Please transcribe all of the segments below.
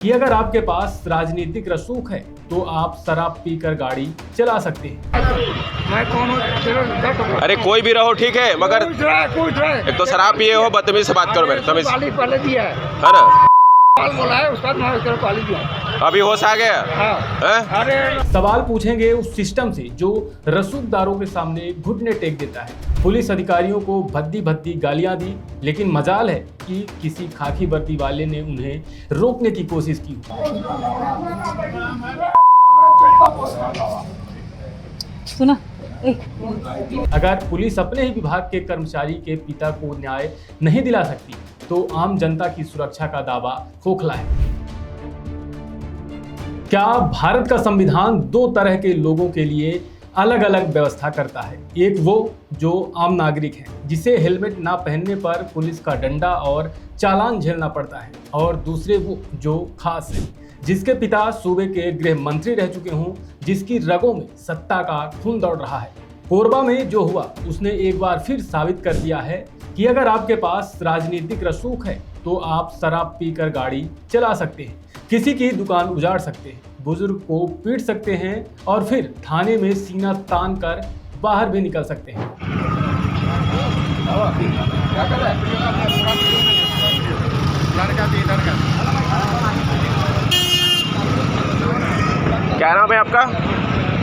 कि अगर आपके पास राजनीतिक रसूख है तो आप शराब पीकर गाड़ी चला सकते हैं। मैं कौन हूँ? अरे कोई भी रहो ठीक है, मगर पूछ रहे एक तो शराब पिए हो, बदतमीज से बात करो मेरे, तमीज पहले दिया है ना। बोला है उसका पाली दिया। अभी होश आ गया। हाँ। अरे सवाल पूछेंगे उस सिस्टम से जो रसूखदारों के सामने घुटने टेक देता है। पुलिस अधिकारियों को भद्दी भद्दी गालियां दी, लेकिन मजाल है कि किसी खाकी वर्दी वाले ने उन्हें रोकने की कोशिश की। सुना अगर पुलिस अपने ही विभाग के कर्मचारी के पिता को न्याय नहीं दिला सकती तो आम जनता की सुरक्षा का दावा खोखला है। क्या भारत का संविधान दो तरह के लोगों के लिए अलग अलग व्यवस्था करता है? एक वो जो आम नागरिक है, जिसे हेलमेट ना पहनने पर पुलिस का डंडा और चालान झेलना पड़ता है, और दूसरे वो जो खास है, जिसके पिता सूबे के गृह मंत्री रह चुके हों, जिसकी रगों में सत्ता का खून दौड़ रहा है। कोरबा में जो हुआ उसने एक बार फिर साबित कर दिया है कि अगर आपके पास राजनीतिक रसूख है तो आप शराब पीकर गाड़ी चला सकते हैं, किसी की दुकान उजाड़ सकते हैं, बुजुर्ग को पीट सकते हैं और फिर थाने में सीना तान कर बाहर भी निकल सकते हैं। क्या नाम है आपका?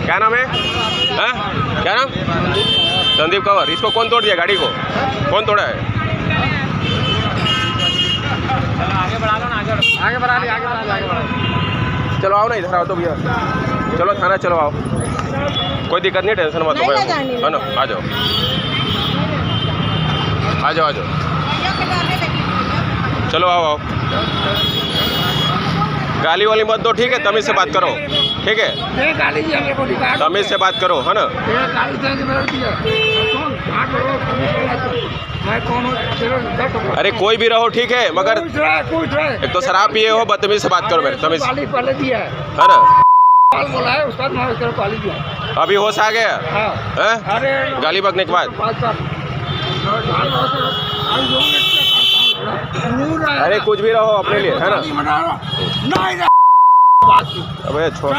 क्या नाम है? क्या नाम? संदीप कंवर। इसको कौन तोड़ दिया? गाड़ी को कौन तोड़ा है? आगे बढ़ा ली। चलो आओ ना, इधर आओ तो भैया, चलो थाना चलो, आओ, कोई दिक्कत नहीं, टेंशन मत लो, है ना। आ जाओ आ जाओ आ जाओ, चलो आओ आओ। गाली वाली मत दो, ठीक है? तमीज से बात करो, ठीक है? तमीज से बात करो, है ना। मैं कौन हूँ? अरे कोई भी रहो ठीक है, मगर एक तो शराब पिए हो, बदतमीज से बात करो मेरे, तमीज पहले दिया है ना। बोला है उसका पाली दिया। अभी होश आ गया। हाँ। अरे गाली बकने के बाद। अरे कुछ भी रहो अपने लिए, है ना। अबे छोड़।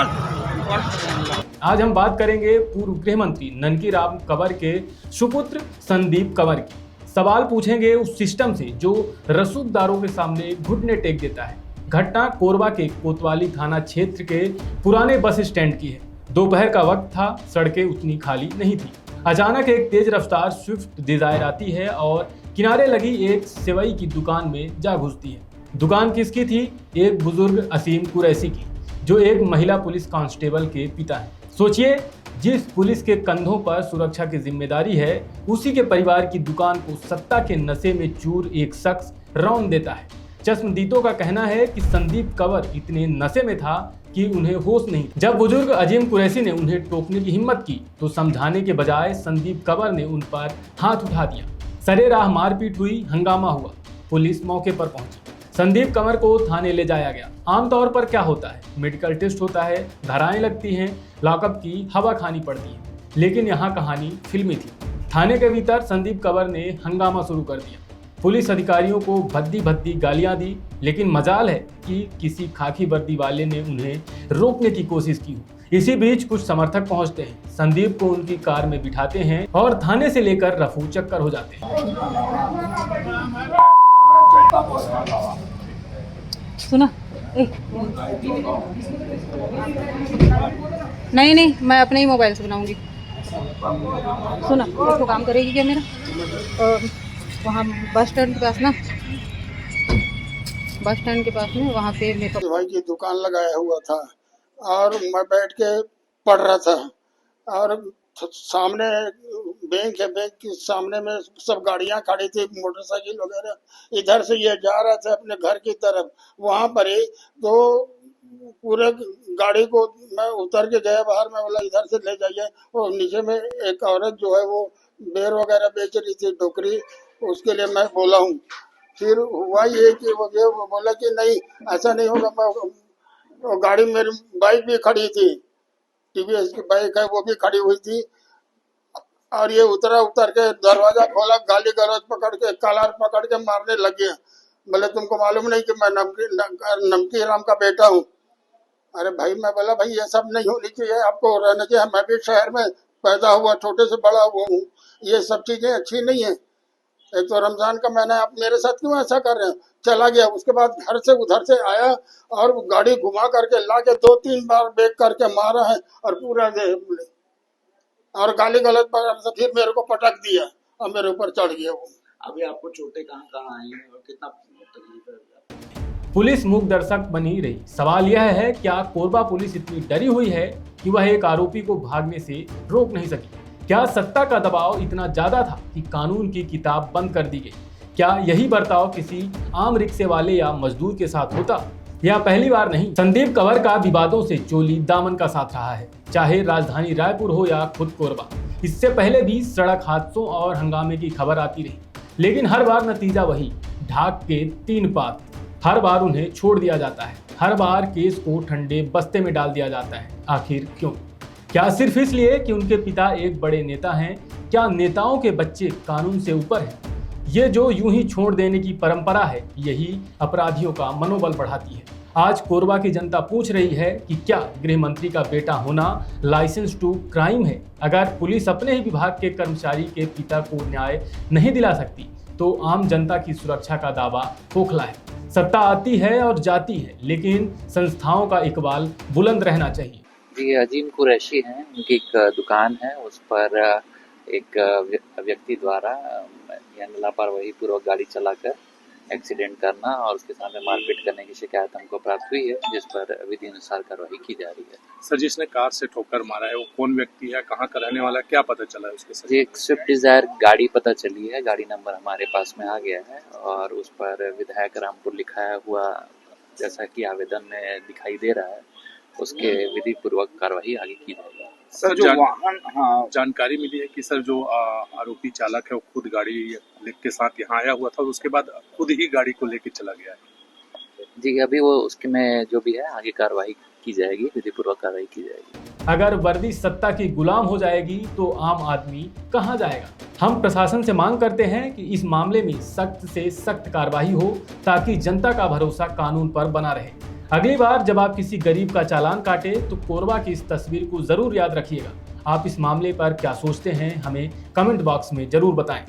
आज हम बात करेंगे पूर्व गृह मंत्री ननकी राम कंवर के सुपुत्र संदीप कंवर की। सवाल पूछेंगे उस सिस्टम से जो रसूखदारों के सामने घुटने टेक देता है। घटना कोरबा के कोतवाली थाना क्षेत्र के पुराने बस स्टैंड की है। दोपहर का वक्त था, सड़कें उतनी खाली नहीं थी। अचानक एक तेज रफ्तार स्विफ्ट डिजायर आती है और किनारे लगी एक सेवई की दुकान में जा घुसती है। दुकान किसकी थी? एक बुजुर्ग असीम कुरैशी की, जो एक महिला पुलिस कांस्टेबल के पिता हैं। सोचिए, जिस पुलिस के कंधों पर सुरक्षा की जिम्मेदारी है, उसी के परिवार की दुकान को सत्ता के नशे में चूर एक शख्स रौंद देता है। चश्मदीदों का कहना है कि संदीप कंवर इतने नशे में था कि उन्हें होश नहीं। जब बुजुर्ग अजीम कुरैशी ने उन्हें टोकने की हिम्मत की तो समझाने के बजाय संदीप कंवर ने उन पर हाथ उठा दिया। सरेराह मारपीट हुई, हंगामा हुआ, पुलिस मौके पर पहुंची। संदीप कंवर को थाने ले जाया गया। आमतौर पर क्या होता है, मेडिकल टेस्ट होता है, धाराएं लगती हैं, लॉकअप की हवा खानी पड़ती है, लेकिन यहाँ कहानी फिल्मी थी। थाने के भीतर संदीप कंवर ने हंगामा शुरू कर दिया। पुलिस अधिकारियों को भद्दी भद्दी गालियां दी, लेकिन मजाल है कि किसी खाकी वर्दी वाले ने उन्हें रोकने की कोशिश की। इसी बीच कुछ समर्थक पहुंचते हैं, संदीप को उनकी कार में बिठाते हैं और थाने से लेकर रफू चक्कर हो जाते हैं। सुना नहीं, मैं अपने ही मोबाइल से बनाऊंगी। सुना, तो काम करेगी क्या मेरा? वहाँ बस स्टैंड के पास ना, बस स्टैंड के पास में वहाँ पे मेकअप भाई की दुकान लगाया हुआ था और मैं बैठ के पढ़ रहा था और सामने बैंक है, बैंक के सामने में सब गाड़ियां खड़ी थी, मोटरसाइकिल वगैरह। इधर से ये जा रहा था अपने घर की तरफ, वहां पर ही तो पूरे गाड़ी को मैं उतर के गया बाहर में, बोला इधर से ले जाइए। और नीचे में एक औरत जो है वो बेर वगैरह बेच रही थी, टोकरी, उसके लिए मैं बोला हूँ। फिर हुआ ये कि वो बोला कि नहीं ऐसा नहीं होगा। गाड़ी मेरी बाइक भी खड़ी थी, टीवीएस की बाइक है, वो भी खड़ी हुई थी। और ये उतर के दरवाजा खोला, गाली गलौज पकड़ के, कॉलर पकड़ के मारने लग गया। बोले तुमको मालूम नहीं कि मैं नमकी राम का बेटा हूँ। अरे भाई, मैं बोला भाई ये सब नहीं होनी चाहिए, आपको रहना चाहिए। मैं भी शहर में पैदा हुआ, छोटे से बड़ा हुआ हूँ, ये सब चीजें अच्छी नहीं है। एक तो रमजान का महीना, आप मेरे साथ क्यों ऐसा कर रहे हैं? चला गया, उसके बाद घर से उधर से आया और गाड़ी घुमा करके ला के 2-3 बार बेक करके मारा है और पूरा और गाली गलौज पर से फिर मेरे को पटक दिया और मेरे ऊपर चढ़ गया वो। अभी आपको चोटें कहाँ आई हैं और कितना तकलीफ है? पुलिस मूक दर्शक बनी रही। सवाल यह है, क्या कोरबा पुलिस इतनी डरी हुई है कि वह एक आरोपी को भागने से रोक नहीं सकी? क्या सत्ता का दबाव इतना ज्यादा था कि कानून की किताब बंद कर दी गई? क्या यही बर्ताव किसी आम रिक्शे वाले या मजदूर के साथ होता? यह पहली बार नहीं। संदीप कंवर का विवादों से चोली दामन का साथ रहा है, चाहे राजधानी रायपुर हो या खुद कोरबा। इससे पहले भी सड़क हादसों और हंगामे की खबर आती रही, लेकिन हर बार नतीजा वही, ढाक के 3 पात। हर बार उन्हें छोड़ दिया जाता है, हर बार केस को ठंडे बस्ते में डाल दिया जाता है। आखिर क्यों? क्या सिर्फ इसलिए कि उनके पिता एक बड़े नेता हैं? क्या नेताओं के बच्चे कानून से ऊपर हैं? ये जो यूं ही छोड़ देने की परंपरा है, यही अपराधियों का मनोबल बढ़ाती है। आज कोरबा की जनता पूछ रही है कि क्या गृह मंत्री का बेटा होना लाइसेंस टू क्राइम है? अगर पुलिस अपने ही विभाग के कर्मचारी के पिता को न्याय नहीं दिला सकती, तो आम जनता की सुरक्षा का दावा खोखला है। सत्ता आती है और जाती है, लेकिन संस्थाओं का इकबाल बुलंद रहना चाहिए। जी, अजीम कुरैशी हैं, उनकी एक दुकान है, उस पर एक व्यक्ति द्वारा लापरवाही पूर्वक गाड़ी चलाकर एक्सीडेंट करना और उसके सामने मारपीट करने की शिकायत हमको प्राप्त हुई है, जिस पर विधि अनुसार कार्रवाई की जा रही है। सर, जिसने कार से ठोकर मारा है वो कौन व्यक्ति है, कहाँ का रहने वाला है, क्या पता चला है उसके साथ? जी, एक स्विफ्ट डिजायर गाड़ी पता चली है, गाड़ी नंबर हमारे पास में आ गया है और उस पर विधायक रामपुर लिखा हुआ जैसा कि आवेदन में दिखाई दे रहा है, उसके विधि पूर्वक कार्रवाई आगे की जाएगी। सर, जो वाहन जानकारी मिली है कि सर जो आरोपी चालक है वो खुद गाड़ी के साथ यहाँ आया हुआ था और उसके बाद खुद ही गाड़ी को लेके चला गया है। जी, अभी वो उसके में जो भी है आगे कार्रवाई की जाएगी, विधि पूर्वक कार्रवाई की जाएगी। अगर वर्दी सत्ता की गुलाम हो जाएगी तो आम आदमी कहाँ जाएगा? हम प्रशासन से मांग करते हैं कि इस मामले में सख्त से सख्त कार्रवाई हो, ताकि जनता का भरोसा कानून पर बना रहे। अगली बार जब आप किसी गरीब का चालान काटे तो कोरबा की इस तस्वीर को जरूर याद रखिएगा। आप इस मामले पर क्या सोचते हैं, हमें कमेंट बॉक्स में जरूर बताएं।